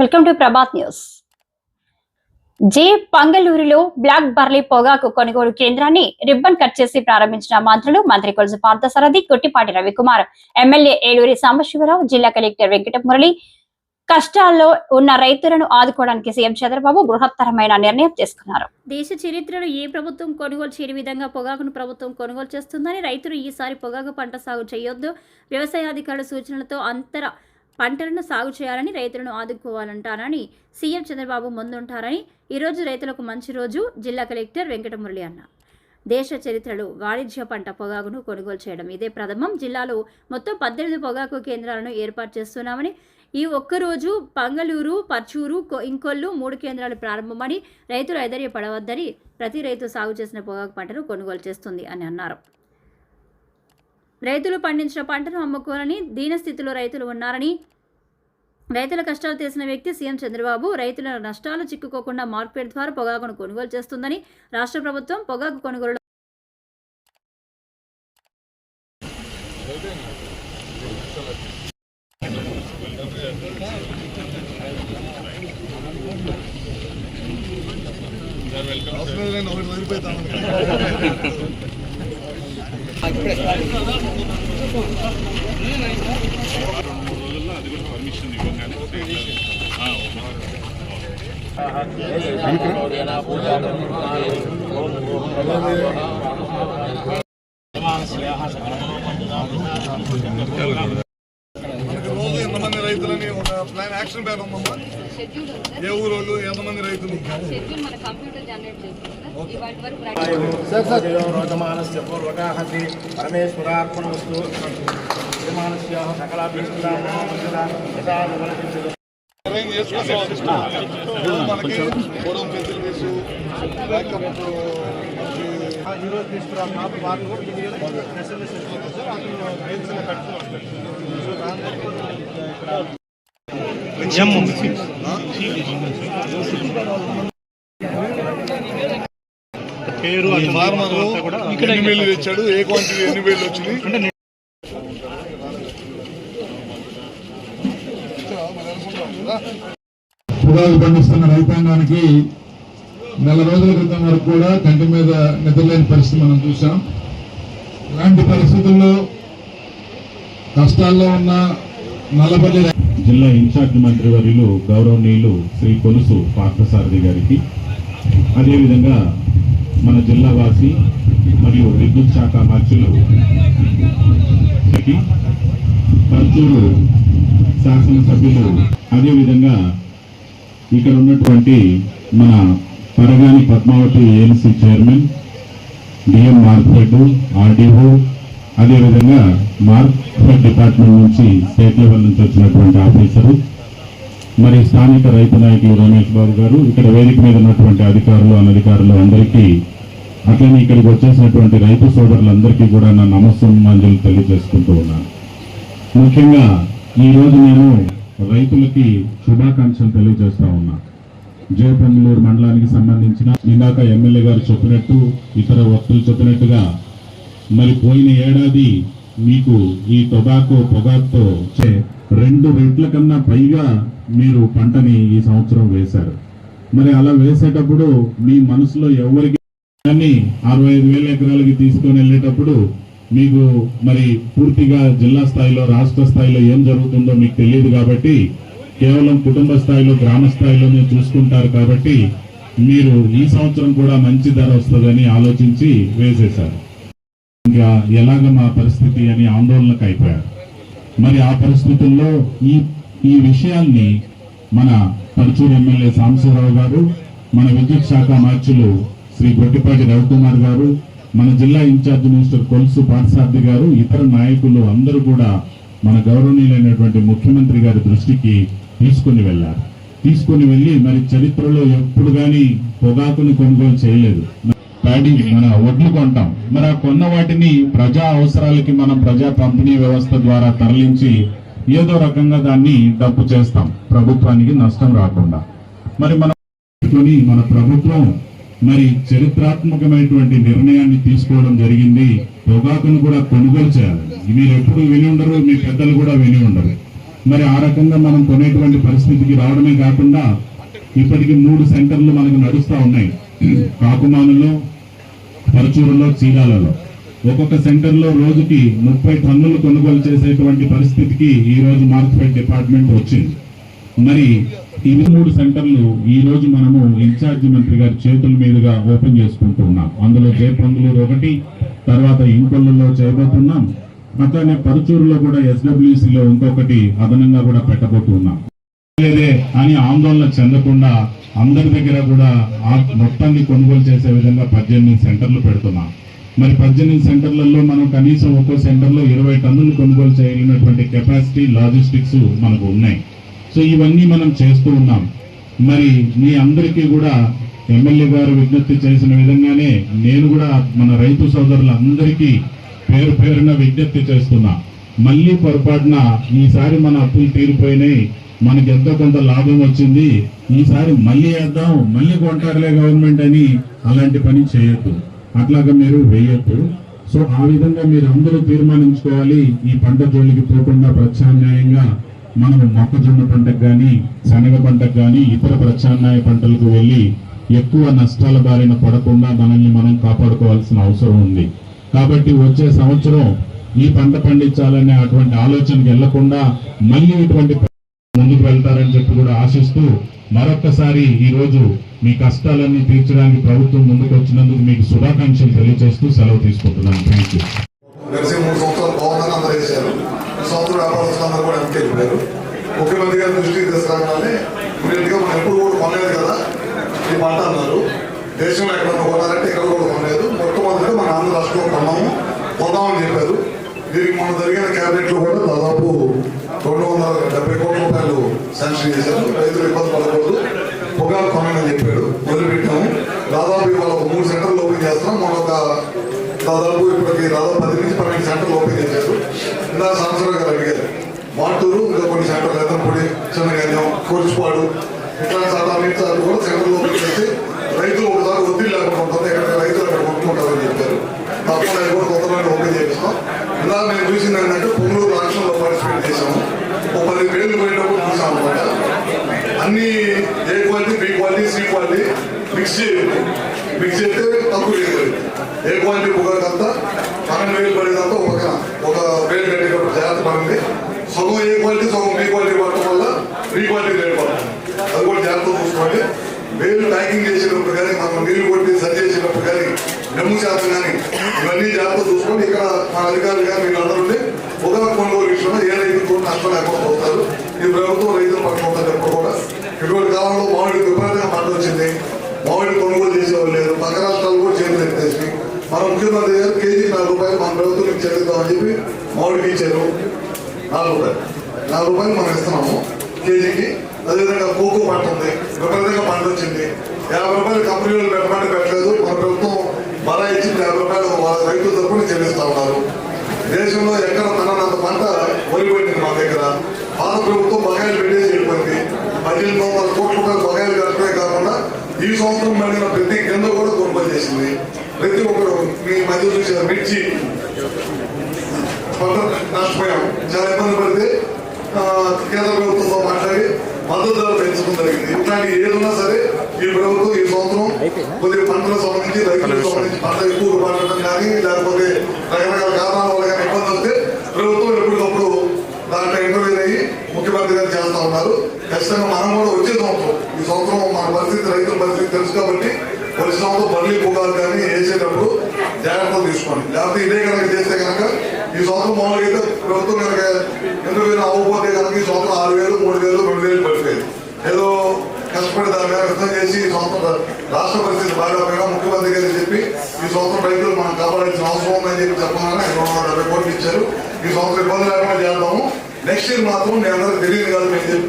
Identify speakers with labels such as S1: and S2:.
S1: Welcome to Prabhat news. J పంగలూరులో black burley పొగాకు కొనుగోలు కేంద్రాన్ని రిబ్బన్ కట్ చేసి ప్రారంభించిన మంత్రి కొలుసు పార్థసారథి, కొట్టిపాటి రవికుమార్, ఎమ్మెల్యే ఏలూరి సాంబశివరావు, జిల్లా కలెక్టర్ వెంకటమురళి. కష్టాల్లో ఉన్న రైతులను ఆదుకోవడానికి సీఎం చంద్రబాబు బృహత్తరమైన నిర్ణయం తీసుకున్నారు. దేశ చరిత్రలో ఏ ప్రభుత్వం కొనుగోలు చేయని విధంగా పొగాకును ప్రభుత్వం కొనుగోలు చేస్తుందని, రైతులు ఈసారి పొగాకు పంట సాగు చేయొద్దు, వ్యవసాయాధికారుల సూచనలతో అంతర పంటలను సాగు చేయాలని, రైతులను ఆదుకోవాలంటారని సీఎం చంద్రబాబు ముందుంటారని ఈరోజు రైతులకు మంచి రోజు జిల్లా కలెక్టర్ వెంకటమురళి అన్నారు. దేశ చరిత్రలో వాణిజ్య పంట పొగాకును కొనుగోలు చేయడం ఇదే ప్రథమం. జిల్లాలో మొత్తం 18 పొగాకు కేంద్రాలను ఏర్పాటు చేస్తున్నామని, ఈ ఒక్కరోజు పంగలూరు, పర్చూరు, ఇంకొల్లు 3 కేంద్రాలు ప్రారంభమని, రైతులు ఐదర్యపడవద్దని, ప్రతి రైతు సాగు చేసిన పొగాకు పంటను కొనుగోలు చేస్తుంది అని అన్నారు. రైతులు పండించిన పంటను అమ్ముకోవాలని దీనస్థితిలో రైతులు ఉన్నారని, రైతుల కష్టాలు తెలిసిన వ్యక్తి సీఎం చంద్రబాబు రైతుల నష్టాలు చిక్కుకోకుండా మార్కెట్ ద్వారా పొగాకును కొనుగోలు చేస్తుందని, రాష్ట్ర ప్రభుత్వం పొగాకు కొనుగోలు
S2: ఎంతమంది రైతులని ఒక ప్లాన్ యాక్షన్ ప్లాన్ ఉందమ్మా. ఏ ఊరోళ్ళు ఎంతమంది రైతులు పరమేశ్వరార్పణమస్తు మనకి పొడవు పెద్దలు వేసు ఈరోజు తీసుకురావాలి పేరు ఎన్ని వేలు తెచ్చాడు, ఏ క్వాంటిటీ ఎన్ని వేలు వచ్చింది.
S3: పొగాకు పండిస్తున్న రైతాంగానికి నెల రోజుల క్రితం వరకు కూడా కంటి మీద నిద్రలేని పరిస్థితి మనం చూసాం. ఇలాంటి పరిస్థితుల్లో కష్టాల్లో ఉన్న నల్లపల్లి
S4: జిల్లా ఇన్ఛార్జ్ మంత్రి వర్యులు గౌరవనీయులు శ్రీ కొలుసు పార్థసారథి గారికి, అదేవిధంగా మన జిల్లా వాసి మరియు విద్యుత్ శాఖ మంత్రులు పర్చూరు శాసనసభ్యులు, అదేవిధంగా ఇక్కడ ఉన్నటువంటి మన Paragani Padmavathi ANC chairman, DM market, RDO, అదేవిధంగా మార్కెట్ డిపార్ట్మెంట్ నుంచి స్టేట్ లెవెల్ నుంచి వచ్చినటువంటి ఆఫీసరు, మరి స్థానిక రైతు నాయకులు రమేష్ బాబు గారు, ఇక్కడ వేదిక మీద ఉన్నటువంటి అధికారులు, అనధికారులు అందరికీ, అట్లనే ఇక్కడికి వచ్చేసినటువంటి రైతు సోదరులందరికీ కూడా నా నమస్సంజలు తెలియజేసుకుంటూ ఉన్నాను. ముఖ్యంగా ఈరోజు నేను రైతులకి శుభాకాంక్షలు తెలియజేస్తా ఉన్నా. జే పంగలూరు మండలానికి సంబంధించిన ఇందాక ఎమ్మెల్యే గారు చెప్పినట్టు, ఇతర వక్తులు చెప్పినట్టుగా, మరి పోయిన ఏడాది మీకు ఈ పొగాకుతో 2 రెట్ల కన్నా పైగా మీరు పంటని ఈ సంవత్సరం వేశారు. మరి అలా వేసేటప్పుడు మీ మనసులో ఎవరికి 65,000 ఎకరాలకి తీసుకొని వెళ్ళేటప్పుడు మీకు మరి పూర్తిగా జిల్లా స్థాయిలో, రాష్ట్ర స్థాయిలో ఏం జరుగుతుందో మీకు తెలియదు కాబట్టి, కేవలం కుటుంబ స్థాయిలో, గ్రామ స్థాయిలోనే చూసుకుంటారు కాబట్టి మీరు ఈ సంవత్సరం కూడా మంచి ధర వస్తుందని ఆలోచించి వేసేశారు. ఇంకా ఎలాగ మా పరిస్థితి అని ఆందోళనకు అయిపోయారు. మరి ఆ పరిస్థితుల్లో ఈ విషయాన్ని మన పర్చూరు ఎమ్మెల్యే సాంబశివరావు గారు, మన విద్యుత్ శాఖ మార్చులు శ్రీ కొట్టిపాటి రవికుమార్ గారు, మన జిల్లా ఇన్ఛార్జ్ మినిస్టర్ కొలుసు పార్థసారథి గారు, ఇతర నాయకులు అందరూ కూడా మన గౌరవనీయులైనటువంటి ముఖ్యమంత్రి గారి దృష్టికి తీసుకుని వెళ్ళారు. తీసుకుని వెళ్ళి మరి చరిత్రలో ఎప్పుడు కానీ పొగాకును కొనుగోలు చేయలేదు. ప్యాడీ మన ఒడ్లు కొంటాం, మరి ఆ కొన్న వాటిని ప్రజా అవసరాలకి మనం ప్రజా పంపిణీ వ్యవస్థ ద్వారా తరలించి ఏదో రకంగా దాన్ని డబ్బు చేస్తాం, ప్రభుత్వానికి నష్టం రాకుండా. మరి మన ప్రభుత్వం మరి చరిత్రాత్మకమైనటువంటి నిర్ణయాన్ని తీసుకోవడం జరిగింది. పొగాకును కూడా కొనుగోలు చేయాలి. మీరు ఎప్పుడు విని ఉండరు, మీ పెద్దలు కూడా విని ఉండరు. మరి ఆ రకంగా మనం కొనేటువంటి పరిస్థితికి రావడమే కాకుండా ఇప్పటికి 3 సెంటర్లు మనకు నడుస్తూ ఉన్నాయి. కాకుమానులో, పరచూరులో, చీరాలలో. ఒక్కొక్క సెంటర్లో రోజుకి 30 టన్నులు కొనుగోలు చేసేటువంటి పరిస్థితికి ఈ రోజు మార్కెట్ డిపార్ట్మెంట్ వచ్చింది. మరి ఇవి 3 సెంటర్లు ఈ రోజు మనము ఇన్ఛార్జి మంత్రి గారి చేతుల మీదుగా ఓపెన్ చేసుకుంటూ ఉన్నాం. అందులో జయపంగులూరు ఒకటి, తర్వాత ఇంకొల్లులో చేయబోతున్నాం. అట్లానే పరుచూరులో కూడా SWCలో ఇంకొకటి అదనంగా కూడా పెట్టబోతున్నాం. లేదే అని ఆందోళన చెందకుండా అందరి దగ్గర కూడా ఆ మొత్తాన్ని కొనుగోలు చేసే విధంగా 18 సెంటర్లు పెడుతున్నాం. మరి 18 సెంటర్లలో మనం కనీసం ఒక్కో సెంటర్లో 20 టన్నులు కొనుగోలు చేయగలిగినటువంటి కెపాసిటీ, లాజిస్టిక్స్ మనకు ఉన్నాయి. సో ఇవన్నీ మనం చేస్తూ ఉన్నాం. మరి మీ అందరికీ కూడా ఎమ్మెల్యే గారు విజ్ఞప్తి చేసిన విధంగానే నేను కూడా మన రైతు సోదరులందరికీ పేరు పేరున విజ్ఞప్తి చేస్తున్నా. మళ్ళీ పొరపాటున ఈసారి మన అప్పులు తీరిపోయినాయి, మనకి ఎంతో కొంత లాభం వచ్చింది, ఈసారి మళ్ళీ వేద్దాం, మళ్ళీ కొంటారులే గవర్నమెంట్ అని అలాంటి పని చేయొద్దు, అట్లాగా మీరు వేయొద్దు. సో ఆ విధంగా మీరు అందరూ తీర్మానించుకోవాలి. ఈ పంట జోలికి పోకుండా ప్రత్యామ్నాయంగా మనం మొక్కజొన్న పంటకు కానీ, శనగ పంటకు కానీ, ఇతర ప్రత్యామ్నాయ పంటలకు వెళ్ళి ఎక్కువ నష్టాల బారిన పడకుండా మనల్ని మనం కాపాడుకోవాల్సిన అవసరం ఉంది. కాబట్టి వచ్చే సంవత్సరం ఈ పంట పండించాలనే అటువంటి ఆలోచనకు వెళ్లకుండా మళ్ళీ ఇటువంటి ముందుకు వెళ్తారని చెప్పి కూడా ఆశిస్తూ మరొక్కసారి ఈ రోజు మీ కష్టాలన్నీ తీర్చడానికి ప్రభుత్వం ముందుకు వచ్చినందుకు మీకు శుభాకాంక్షలు తెలియజేస్తూ సెలవు తీసుకుంటున్నాను. Thank you.
S2: గడిచిన 3 సంవత్సరాలు బాగుందని అందరూ వేశారు. ఈ సంవత్సరం వ్యాపారస్తులందరూ కూడా వెనక్కి వెళ్ళిపోయారు. ముఖ్యమంత్రి గారి దృష్టికి తీసుకురాగానే ఇమీడియట్గా మనం ఎప్పుడు కూడా కొనలేదు కదా ఈ పంట అన్నారు. దేశంలో ఎక్కడ కొనాలంటే ఇక్కడ కూడా కొనలేదు. మొట్టమొదటిగా మన ఆంధ్ర రాష్ట్రంలో కొందామని చెప్పారు. దీనికి మనం జరిగిన క్యాబినెట్లో కూడా దాదాపు 270 కోట్ల రూపాయలు శాంక్షన్ చేశారు. రైతులు ఇబ్బంది పడకూడదు, పొగాకు కొనని చెప్పాడు. మొదలుపెట్టాము. దాదాపు ఇవాళ 3 సెంటర్లు ఓపెన్ చేస్తున్నాం. మనం దాదాపు ఇప్పటికి 10 నుంచి 12 సెంటర్లు ఓపెన్ చేశారు. ఇందాక సంవత్సరం గారు అడిగారు మాటూరు, ఇంకా కొన్ని సెంటర్లు ఎత్తంపూడి, చిన్నగంజం, కోరిపాడు ఇట్లాంటి సార్లు కూడా సెంటర్లు ఓపెన్ చేసి రైతులు ఒకసారి ఒత్తిడి లేకుండా ఉంటుంది. ఎక్కడ రైతులు అక్కడ కొనుక్కుంటారని చెప్పారు. తప్పకుండా కూడా కొత్తలో ఓపెన్ చేపిస్తాం. ఇందాక నేను చూసింది ఏంటంటే పొంగూరు రాష్ట్రంలో పార్టిసిపేట్ చేశాము. 10 పేర్లు పోయేటప్పుడు చూసాం అనమాట. అన్ని A quality, B quality, C quality mix చేస్తే తక్కువ చేయలేదు. ఏ క్వాలిటీ పొగకంతా 12,000 పడేదంతా ఒక వేలు కట్టేటప్పుడు జాగ్రత్త పడింది. సగం ఏ క్వాలిటీ, సగం బి క్వాలిటీ పడటం వల్ల బి క్వాలిటీ రేట్ పడుతుంది. అది కూడా జాగ్రత్త చూసుకోండి. వేలు ప్యాకింగ్ చేసేటప్పుడు కానీ, మనం నీళ్లు కొట్టి సరి చేసేటప్పుడు కానీ, డమ్ము శాతం కానీ ఇవన్నీ జాగ్రత్త చూసుకోండి. ఇక్కడ మన అధికారులు కానీ వీళ్ళందరూ ఉండి పొగాకు కొనుగోలు విషయంలో ఏ రైతులు కూడా నష్టం లేకుండా పోతారు. ఈ ప్రభుత్వం రైతులు పట్టుకుంటారు. ఎప్పుడు కూడా ఇటువంటి కాలంలో మామిడి విపరీతంగా పంట వచ్చింది. మామిడి కొనుగోలు చేసేవాళ్ళు లేరు. పక్క రాష్ట్రాలు కూడా చేతులు ఎత్తేసి మన ముఖ్యమంత్రి గారు కేజీ 4 రూపాయలు మన ప్రభుత్వం చెల్లిద్దామని చెప్పి మామిడికి ఇచ్చారు. 4 రూపాయలు మనం ఇస్తున్నాము కేజీకి. అదేవిధంగా కోకో పంట ఉంది, విపరీతంగా పంట వచ్చింది. 50 రూపాయలు కంపెనీలు పెట్టమని పెట్టలేదు. మన ప్రభుత్వం బలా ఇచ్చి 50 రూపాయలు రైతుల తరఫున చెల్లిస్తా ఉన్నారు. దేశంలో ఎక్కడ తనంత పంట ఒలిపెట్టింది మన దగ్గర. పాత ప్రభుత్వం బకాయిలు పెట్టేసి వెళ్ళిపోయింది. 1800 కోట్ల రూపాయలు బకాయిలు కట్టడమే కాకుండా ఈ సంవత్సరం పడిన ప్రతి కింద కూడా కొనుగోలు చేసింది. ప్రతి ఒక్కరు మీ మధ్య చూసిన మిర్చి పంట నష్టపోయాం. చాలా ఇబ్బంది పడితే కేంద్ర ప్రభుత్వంతో మాట్లాడి మద్దతు ధర పెంచడం జరిగింది. ఇట్లాంటి ఏదున్నా సరే ఈ ప్రభుత్వం ఈ సంవత్సరం కొద్దిగా పంటలకు సంబంధించి, రైతులకు సంబంధించి పంట ఎక్కువగా పండటం కానీ, లేకపోతే రకరకాల కారణాల వల్ల కానీ ఇబ్బంది వస్తే ప్రభుత్వం ఎప్పటికప్పుడు దాంట్లో ఇంటర్వ్యూ అయ్యి ముఖ్యమంత్రి గారు చేస్తూ ఉన్నారు. ఖచ్చితంగా మనం కూడా వచ్చే సంవత్సరం, ఈ సంవత్సరం మన పరిస్థితి, రైతుల పరిస్థితి తెలుసు కాబట్టి వచ్చే సంవత్సరం బర్లీ పొగాకు కానీ వేసేటప్పుడు జాగ్రత్తలు తీసుకోండి. లేకపోతే ఇదే కనుక చేస్తే కనుక ఈ సంవత్సరం మామూలుగా అయితే ప్రభుత్వం కనుక ఇంటర్వ్యూ అవ్వకపోతే కనుక ఈ సంవత్సరం 6,000, 3,000, 2,000 పడిపోయేది. ఏదో కష్టపడి దాని మీద అర్థం చేసి ఈ సంవత్సరం రాష్ట్ర పరిస్థితి బాగా ముఖ్యమంత్రి గారు చెప్పి ఈ సంవత్సరం రైతులు మనం కాపాడాల్సిన అవసరం ఉందని చెప్పి చెప్పగానే 270 కోట్లు ఇచ్చారు. ఈ సంవత్సరం ఇబ్బంది లేకుండా చేద్దాము. నెక్స్ట్ ఇయర్ మాత్రం మీ అందరికి తెలియదు కాదు, మేము